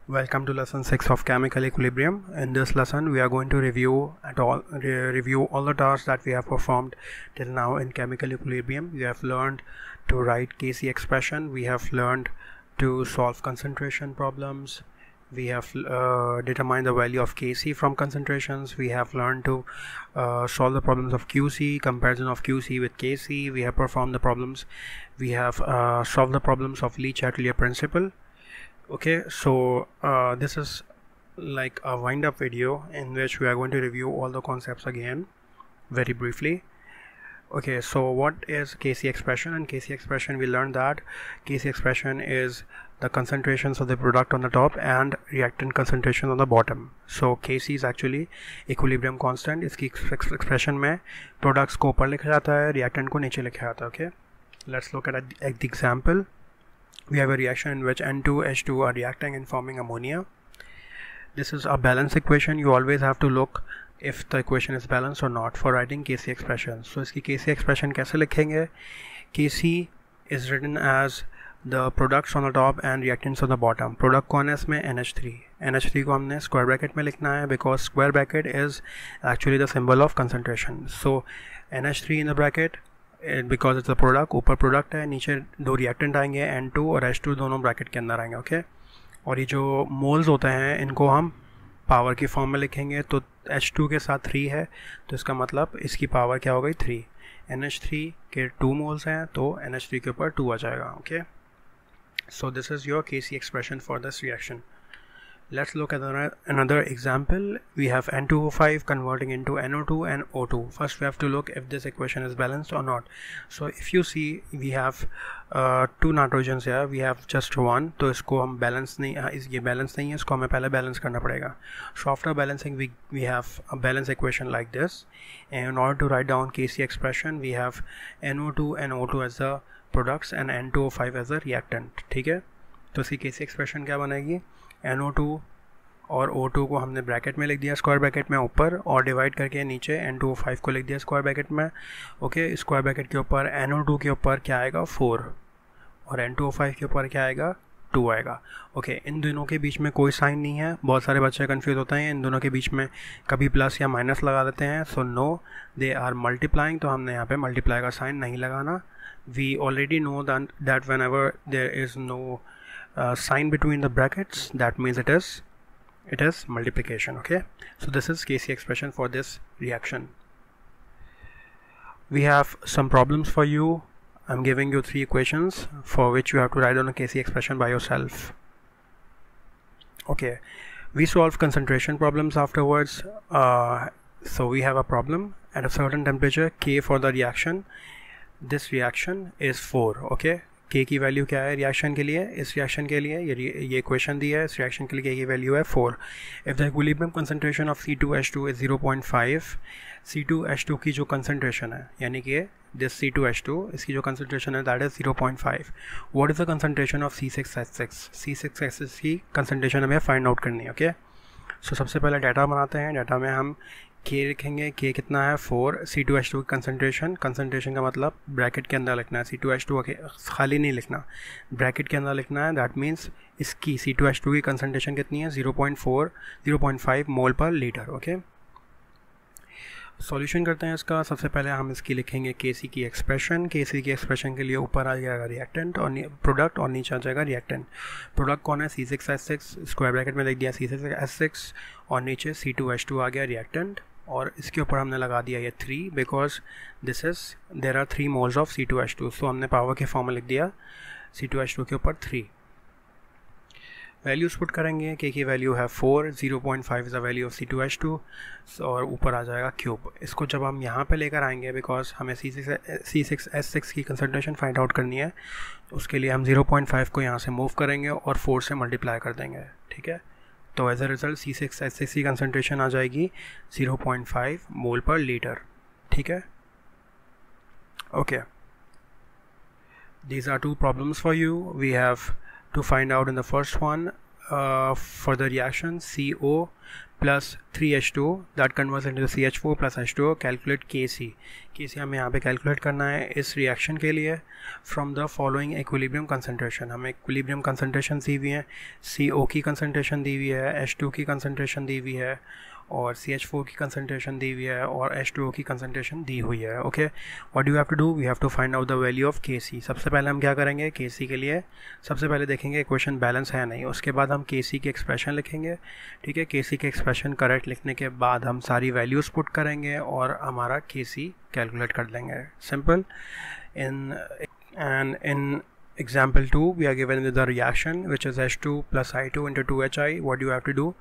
Welcome to lesson 6 of chemical equilibrium. In this lesson we are going to review all the tasks that we have performed till now in chemical equilibrium. We have learned to write Kc expression, we have learned to solve concentration problems, we have determined the value of Kc from concentrations, we have learned to solve the problems of Qc, comparison of Qc with Kc, we have performed the problems, we have solved the problems of Le-Chatelier principle. Okay, so this is like a wind-up video in which we are going to review all the concepts again very briefly. Okay, so what is Kc expression? And Kc expression, we learned that Kc expression is the concentrations of the product on the top and reactant concentration on the bottom. So Kc is actually equilibrium constant. इसकी expression में products को ऊपर लिखा जाता है, reactant को नीचे लिखा जाता है. Okay, let's look at the example. We have a reaction in which N2H2 are reacting and forming ammonia. This is a balance equation. You always have to look if the equation is balanced or not for writing Kc expression. So इसकी Kc expression कैसे लिखेंगे? Kc is written as the products on the top and reactants on the bottom. Product कौन है इसमें? NH3. NH3 को हमने square bracket में लिखना है because square bracket is actually the symbol of concentration. So NH3 in the bracket, because it's a product, ऊपर product है, नीचे दो रिएक्टेंट आएंगे N2 और H2 दोनों ब्रैकेट के अंदर आएंगे. ओके, और ये जो मोल्स होते हैं इनको हम पावर की फॉर्म में लिखेंगे. तो H2 के साथ 3 है तो इसका मतलब इसकी पावर क्या हो गई? 3. NH3 के 2 मोल्स हैं तो NH3 के ऊपर 2 आ जाएगा. Okay, so this is your Kc expression for this reaction. Let's look at another example. We have N2O5 converting into NO2 and O2. First we have to look if this equation is balanced or not. So if you see we have two nitrogens here, we have just one, तो इसको हम balance नहीं, ये balance नहीं है, इसको हमें पहले balance करना पड़ेगा. So after balancing we have a balance equation like this, and in order to write down Kc expression we have NO2 and O2 as the products and N2O5 as the reactant. ठीक है, तो इसकी Kc expression क्या बनेगी? NO2 और O2 को हमने bracket में लिख दिया, स्क्वायर ब्रैकेट में ऊपर, और डिवाइड करके नीचे N2O5 को लिख दिया स्क्वायर ब्रैकेट में. ओके, स्क्वायर ब्रैकेट के ऊपर NO2 के ऊपर क्या आएगा? 4, और N2O5 के ऊपर क्या आएगा? 2 आएगा. ओके, इन दोनों के बीच में कोई साइन नहीं है. बहुत सारे बच्चे कंफ्यूज होते हैं इन दोनों के बीच में कभी प्लस या माइनस लगा देते हैं. So no, they are multiplying, तो हमने यहाँ पे मल्टीप्लाई का साइन नहीं लगाना. We already know that whenever there is no sign between the brackets, that means it is multiplication. Okay, so this is Kc expression for this reaction. We have some problems for you. I'm giving you 3 equations for which you have to write down a Kc expression by yourself. Okay, we solve concentration problems afterwards. So we have a problem at a certain temperature K for the reaction. This reaction is 4. Okay, K की value क्या है reaction के लिए? इस reaction के लिए ये equation दी है. इस रिएक्शन के लिए K की वैल्यू है 4. If the equilibrium concentration of C2H2 is 0.5, C2H2 की जो कंसंट्रेशन है, यानी कि दिस C2H2, इसकी जो कंसंट्रेशन है that is 0.5. What is the concentration of C6H6? C6H6 की कंसंट्रेशन हमें फाइंड आउट करनी है. ओके, सो सबसे पहले डाटा बनाते हैं. डाटा में हम K लिखेंगे. K कितना है? 4. C2H2 की कंसंट्रेशन का मतलब ब्रैकेट के अंदर लिखना है. C2H2 खाली नहीं लिखना, ब्रैकेट के अंदर लिखना है. दैट मीन्स इसकी C2H2 की कंसंट्रेशन कितनी है? 0.5 मोल पर लीटर. ओके, सॉल्यूशन करते हैं इसका. सबसे पहले हम इसकी लिखेंगे Kc की एक्सप्रेशन. Kc की एक्सप्रेशन के लिए ऊपर आ जाएगा रिएक्टेंट और प्रोडक्ट, और नीचे आ जाएगा रिएक्टेंट. प्रोडक्ट कौन है? C6H6, स्क्वायर ब्रैकेट में लिख दिया C6H6, और नीचे C2H2 आ गया रिएक्टेंट, और इसके ऊपर हमने लगा दिया ये 3 because there are 3 moles of C2H2. So हमने पावर के फॉर्म में लिख दिया C2H2 के ऊपर 3. वैल्यूज़ पुट करेंगे. K की वैल्यू है 4, 0.5 is the value of C2H2, और ऊपर आ जाएगा क्यूब. इसको जब हम यहाँ पे लेकर आएंगे बिकॉज हमें C6H6 की कंसंट्रेशन फाइंड आउट करनी है, उसके लिए हम 0.5 को यहाँ से मूव करेंगे और 4 से मल्टीप्लाई कर देंगे. ठीक है, तो एज अ रिज़ल्ट C6H6 की कंसंट्रेशन आ जाएगी 0.5 मोल पर लीटर. ठीक है, okay, these are 2 problems for you. We have to find out in the first one for the reaction CO plus 3H2 that converts into CH4 plus H2O. Calculate Kc. Kc हमें यहाँ पे calculate करना है इस reaction के लिए from the following equilibrium concentration. हमें equilibrium concentration दी हुई है, CO की कंसनट्रेशन दी हुई है, H2 की कंसनट्रेशन दी हुई है और CH4 की कंसनट्रेशन दी हुई है और H2O की कंसनट्रेशन दी हुई है. Okay, what you have to do, we have to find out the value of Kc. सबसे पहले हम क्या करेंगे, Kc के लिए सबसे पहले देखेंगे इक्वेशन बैलेंस है नहीं, उसके बाद हम Kc की एक्सप्रेशन लिखेंगे. ठीक है, Kc की एक्सप्रेशन करेक्ट लिखने के बाद हम सारी वैल्यूज़ पुट करेंगे और हमारा Kc कैलकुलेट कर लेंगे. Simple. in example 2 we are given the reaction which is H2 plus I2 into 2Hi. What do you have to do?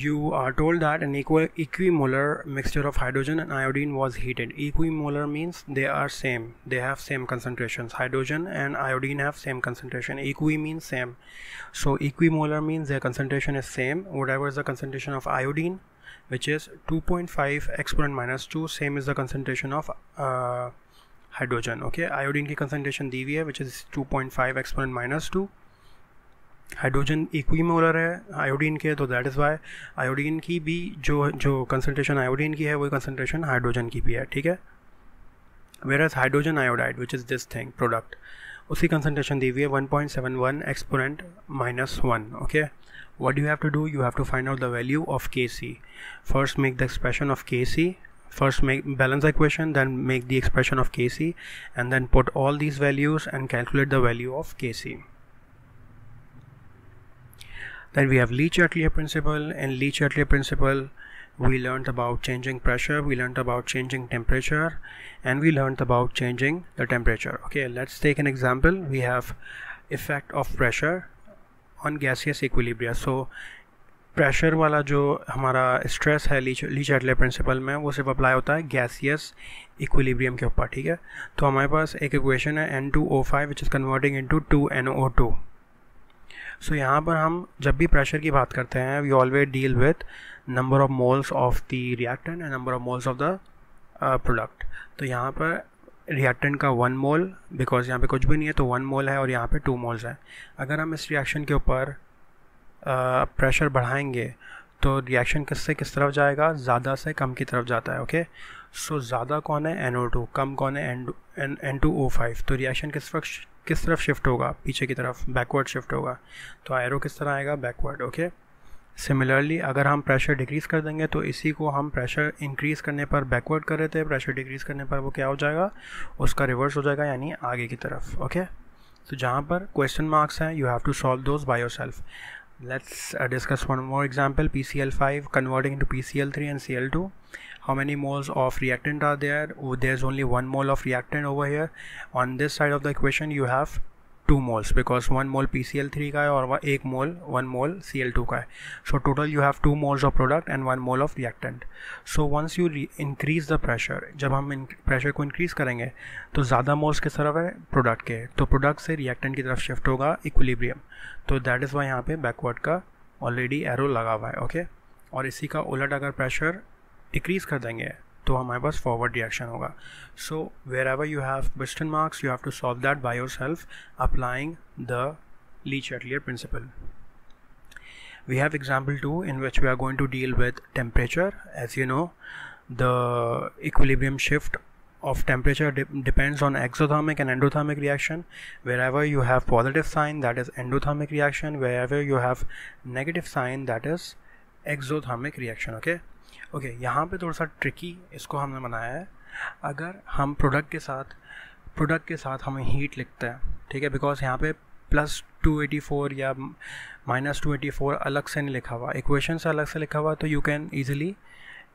You are told that an equimolar mixture of hydrogen and iodine was heated. Equimolar means they are same, they have same concentrations. Hydrogen and iodine have same concentration. Equi means same, so equimolar means their concentration is same. Whatever is the concentration of iodine, which is 2.5 exponent minus 2, same is the concentration of hydrogen. Okay, iodine की concentration दी हुई है which is 2.5 exponent minus 2. Hydrogen equimolar है iodine के, तो that is why iodine की भी जो concentration iodine की है वही कंसनट्रेशन हाइड्रोजन की भी है. ठीक है, whereas hydrogen iodide which is this thing product, उसकी कंसनट्रेशन दी हुई है 1.71 exponent minus 1. Okay, what you have to do, you have to find out the value of Kc. First make the expression of Kc, first balance the equation, then make the expression of Kc and then put all these values and calculate the value of Kc. Then we have Lee-Chatelier principle. In Lee-Chatelier principle we learned about changing pressure, we learned about changing temperature, and we learned about changing the temperature. Okay, let's take an example. We have effect of pressure on gaseous equilibria. So pressure वाला जो हमारा stress है ली-चैटलियर principal में वो सिर्फ apply होता है gaseous equilibrium के ऊपर. ठीक है, तो हमारे पास एक इक्वेशन है N2O5 which is converting into 2NO2. सो यहाँ पर हम जब भी प्रेशर की बात करते हैं we always deal with number of moles of the reactant and number of moles of the product. तो यहाँ पर रिएक्टेंट का 1 मोल, बिकॉज यहाँ पे कुछ भी नहीं है तो 1 मोल है और यहाँ पे 2 मोल्स है. अगर हम इस रिएक्शन के ऊपर प्रेशर बढ़ाएंगे तो रिएक्शन किससे किस तरफ जाएगा, ज़्यादा से कम की तरफ जाता है. ओके, सो ज़्यादा कौन है NO2, कम कौन है N2O5. तो रिएक्शन किस तरफ शिफ्ट होगा, पीछे की तरफ, बैकवर्ड शिफ्ट होगा. तो एरो किस तरह आएगा, बैकवर्ड. ओके, सिमिलरली अगर हम प्रेशर डिक्रीज़ कर देंगे तो इसी को हम प्रेशर इंक्रीज़ करने पर बैकवर्ड कर रहे थे, प्रेशर डिक्रीज़ करने पर वो क्या हो जाएगा, उसका रिवर्स हो जाएगा, यानी आगे की तरफ. ओके, तो जहाँ पर क्वेश्चन मार्क्स हैं you have to solve those by yourself. Let's discuss one more example. PCl5 converting into PCl3 and Cl2. How many moles of reactant are there? Oh, there's only 1 mole of reactant over here. On this side of the equation you have 2 moles because 1 mole PCl3 का है और 1 mole Cl2 का है. So total you have 2 moles of product and 1 mole of reactant. So once you increase the pressure, जब हम pressure को increase करेंगे तो ज़्यादा moles किस तरफ है, प्रोडक्ट के, तो प्रोडक्ट से reactant की तरफ शिफ्ट होगा इक्विलिब्रियम. तो दैट इज़ वाई यहाँ पे बैकवर्ड का ऑलरेडी एरो लगा हुआ है. ओके, और इसी का उलट अगर प्रेशर डिक्रीज़ कर देंगे तो हमारे पास फॉरवर्ड रिएक्शन होगा. So wherever you have question marks you have to solve that by yourself applying the Le Chatelier principle. We have example 2 in which we are going to deal with temperature. As you know, the equilibrium shift of temperature depends on exothermic and endothermic reaction. Wherever you have positive sign that is endothermic reaction, wherever you have negative sign that is exothermic reaction. Okay, यहाँ पे थोड़ा सा tricky इसको हमने बनाया है. अगर हम प्रोडक्ट के साथ हमें हीट लिखते हैं, ठीक है, बिकॉज यहाँ पे +284 या -284 अलग से नहीं लिखा हुआ, इक्वेशन से अलग से लिखा हुआ, तो यू कैन ईजिली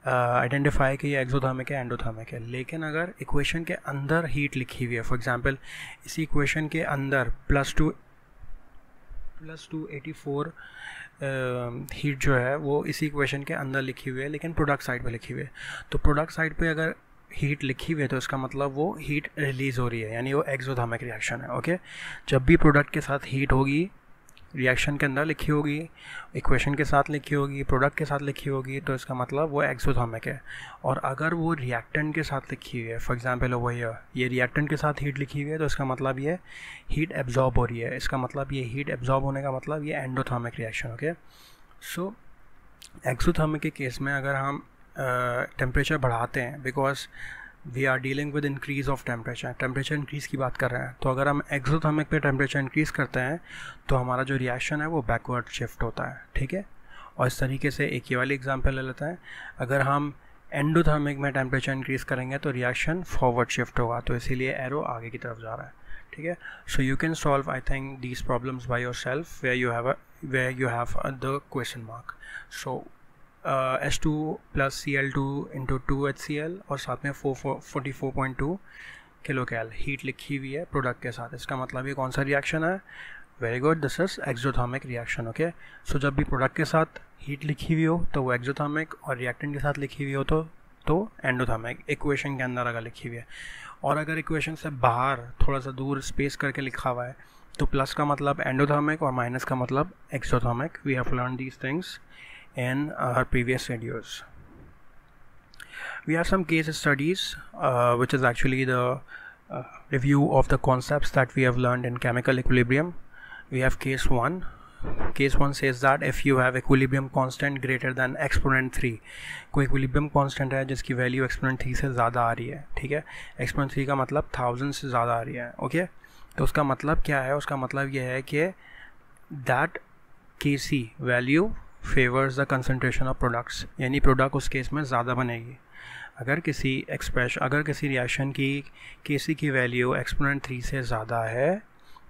आइडेंटिफाई कि ये एक्सोथर्मिक है एंडोथर्मिक है. लेकिन अगर इक्वेशन के अंदर हीट लिखी हुई है, फॉर एग्जांपल इसी इक्वेशन के अंदर +284 हीट जो है वो इसी इक्वेशन के अंदर लिखी हुई है लेकिन प्रोडक्ट साइड पे लिखी हुई है, तो प्रोडक्ट साइड पे अगर हीट लिखी हुई है तो इसका मतलब वो हीट रिलीज़ हो रही है, यानी वो एक्सोथर्मिक रिएक्शन है. ओके, जब भी प्रोडक्ट के साथ हीट होगी, रिएक्शन के अंदर लिखी होगी, इक्वेशन के साथ लिखी होगी, प्रोडक्ट के साथ लिखी होगी, तो इसका मतलब वो एक्सोथर्मिक है. और अगर वो रिएक्टेंट के साथ लिखी हुई है, फॉर एग्जांपल ओवर हियर ये रिएक्टेंट के साथ हीट लिखी हुई है, तो इसका मतलब ये हीट एब्जॉर्ब हो रही है, इसका मतलब ये हीट एब्जॉर्ब होने का मतलब ये endothermic reaction. Okay, so exothermic के केस में अगर हम टेम्परेचर बढ़ाते हैं, because we are dealing with increase of temperature increase की बात कर रहे हैं, तो अगर हम एक्सोथर्मिक पे टेम्परेचर इंक्रीज़ करते हैं तो हमारा जो रिएक्शन है वो बैकवर्ड शिफ्ट होता है, ठीक है। और इस तरीके से एक ये वाली एग्जांपल ले लेते हैं, अगर हम एंडोथर्मिक में टेम्परेचर इंक्रीज़ करेंगे तो रिएक्शन फॉरवर्ड शिफ्ट होगा, तो इसीलिए एरो आगे की तरफ जा रहा है, ठीक है। So you can solve I think these problems by yourself where you have the question mark. So H2 plus Cl2 into 2HCl और साथ में 44.2 किलोकैल हीट लिखी हुई है प्रोडक्ट के साथ। इसका मतलब ये कौन सा रिएक्शन है? Very good, this is exothermic reaction, okay. So जब भी प्रोडक्ट के साथ हीट लिखी हुई हो तो वो एक्सोथर्मिक, और रिएक्टेंट के साथ लिखी हुई हो तो एंडोथर्मिक, इक्वेशन के अंदर अगर लिखी हुई है। और अगर इक्वेशन से बाहर थोड़ा सा दूर स्पेस करके लिखा हुआ है तो प्लस का मतलब एंडोथर्मिक और माइनस का मतलब exothermic. We have learn these things in our previous videos. We have some case studies which is actually the review of the concepts that we have learned in chemical equilibrium. We have case 1. Case 1 says that if you have equilibrium constant greater than exponent 3, कोई equilibrium constant है जिसकी value exponent 3 से ज़्यादा आ रही है, ठीक है। exponent 3 का मतलब 1000 से ज़्यादा आ रही है, ओके। तो उसका मतलब क्या है? उसका मतलब ये है कि that Kc value favours the concentration of products, यानी प्रोडक्ट उस केस में ज़्यादा बनेगी। अगर किसी रिएक्शन की Kc की वैल्यू एक्सपोनेंट 3 से ज़्यादा है,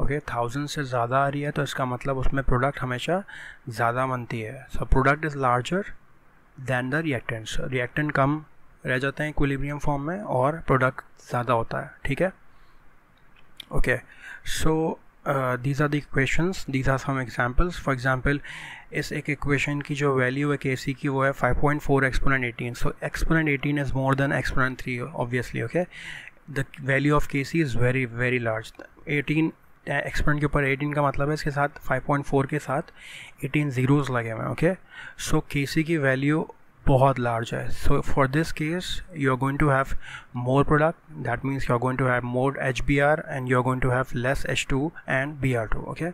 ओके, 1000 से ज़्यादा आ रही है, तो इसका मतलब उसमें प्रोडक्ट हमेशा ज़्यादा बनती है। So product is larger than the reactants. Reactant कम रह जाते हैं इक्विलिब्रियम फॉर्म में और प्रोडक्ट ज़्यादा होता है, ठीक है, okay. So these are the equations, these are some examples. For example, इस एक equation की जो वैल्यू है Kc की वो है 5.4 exponent 18. So exponent 18 is more than exponent 3 obviously, okay. The value of Kc is very very large. 18 exponent के ऊपर 18 का मतलब है इसके साथ 5.4 के साथ 18 zeros लगे हुए हैं, ओके। सो Kc की वैल्यू बहुत लार्ज है। So for this case you are going to have more product, that means you are going to have more HBr and you are going to have less H2 and Br2, okay.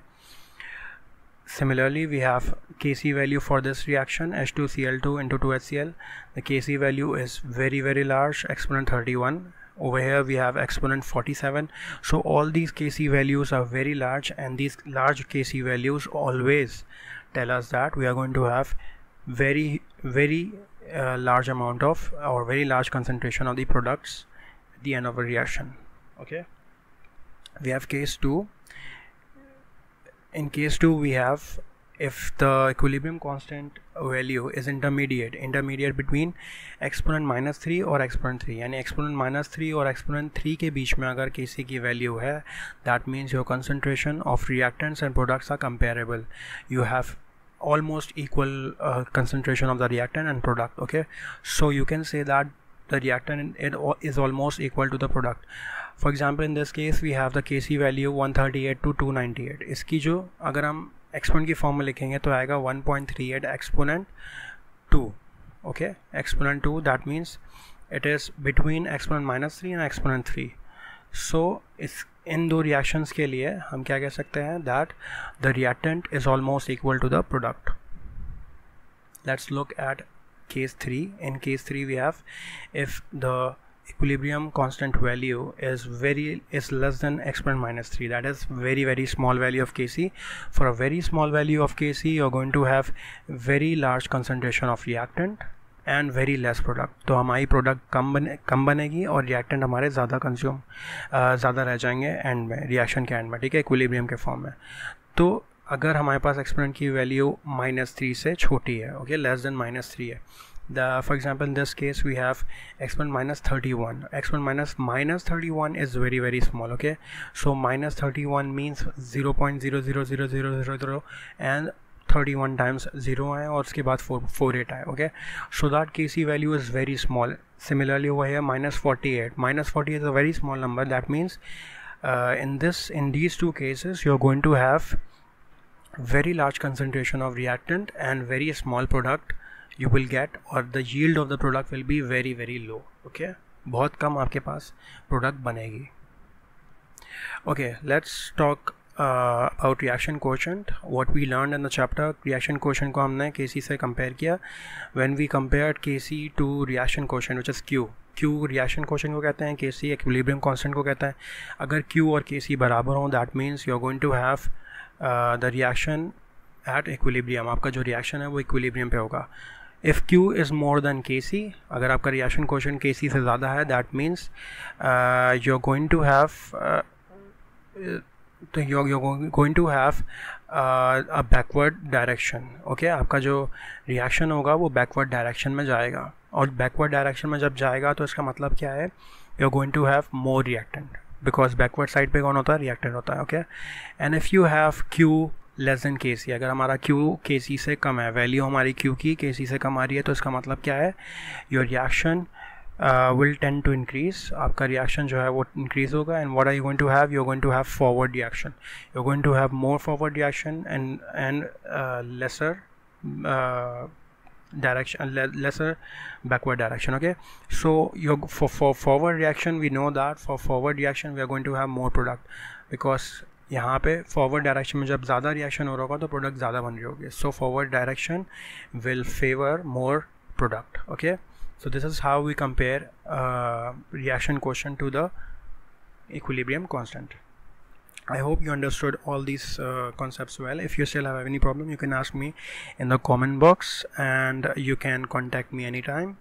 Similarly, we have Kc value for this reaction H2Cl2 into 2HCl. The Kc value is very very large, exponent 31. Over here we have exponent 47. So all these Kc values are very large, and these large Kc values always tell us that we are going to have very large amount of or very large concentration of the products at the end of a reaction, okay. We have case 2. In case 2 we have if the equilibrium constant value is intermediate between exponent -3 और exponent 3, यानी exponent -3 और exponent 3 के बीच में अगर Kc की value है, that means your concentration of reactants and products are comparable. You have almost equal concentration of the reactant and product, okay. So you can say that the reactant is almost equal to the product. For example, in this case we have the Kc value 138 to 298. इसकी जो अगर हम exponent की form में लिखेंगे तो आएगा 1.38 exponent 2, okay. Exponent 2, that means it is between exponent -3 and exponent 3. So इन दो रिएक्शंस के लिए हम क्या कह सकते हैं? That the reactant is almost equal to the product. Let's look at case 3. In case 3 we have if the equilibrium constant value is less than exponent -3, that is very small value of Kc. For a very small value of Kc you are going to have very large concentration of reactant and very less product. तो हमारी product कम बनेगी और reactant हमारे ज़्यादा रह जाएंगे and में, reaction के एंड में, ठीक है, इक्विलिब्रियम के फॉर्म में. तो अगर हमारे पास एक्सपोनेंट की वैल्यू -3 से छोटी है, ओके, लेस देन -3 है, for example in this case we have exponent -31. Exponent -31 is very small, okay. So -31 means 0.00000 and 31 times 0 आए और उसके बाद 48 आए, okay. So that Kc value is very small. Similarly over here -48 is a very small number. That means in these two cases you are going to have very large concentration of reactant and very small product you will get, or the yield of the product will be very low, okay. बहुत कम आपके पास product बनेगी. Okay, let's talk about reaction quotient. What we learned in the chapter, reaction quotient को हमने Kc से compare किया. When we compared Kc to reaction quotient which is Q. Q reaction quotient को कहते हैं, Kc equilibrium constant को कहता है. अगर Q और Kc बराबर हों, that means you are going to have the reaction at equilibrium. आपका जो reaction है वो equilibrium पे होगा. If Q is more than Kc, अगर आपका reaction quotient Kc से ज़्यादा है, that means you're going to have तो you're going to have a backward direction. Okay, आपका जो reaction होगा वो backward direction में जाएगा, और backward direction में जब जाएगा तो इसका मतलब क्या है, you're going to have more reactant, because backward side पे कौन होता है, reactant होता है. Okay, and if you have Q less than Kc, अगर हमारा Q Kc से कम है, वैल्यू हमारी Q की Kc से कम आ रही है, तो इसका मतलब क्या है, your reaction will tend to increase. आपका रिएक्शन जो है वो इंक्रीज होगा. And what are you going to have, you are going to have forward reaction. You are going to have more forward reaction and lesser direction, lesser backward direction. Okay, so for forward reaction, we know that for forward reaction we are going to have more product, because यहाँ पे forward direction में जब ज़्यादा reaction हो रहा होगा तो product ज़्यादा बन रही होगी. So forward direction will favour more product. Okay, so this is how we compare reaction quotient to the equilibrium constant. I hope you understood all these concepts well. If you still have any problem, you can ask me in the comment box, and you can contact me anytime.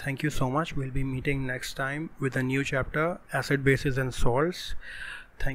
Thank you so much. We'll be meeting next time with a new chapter, acid, bases and salts.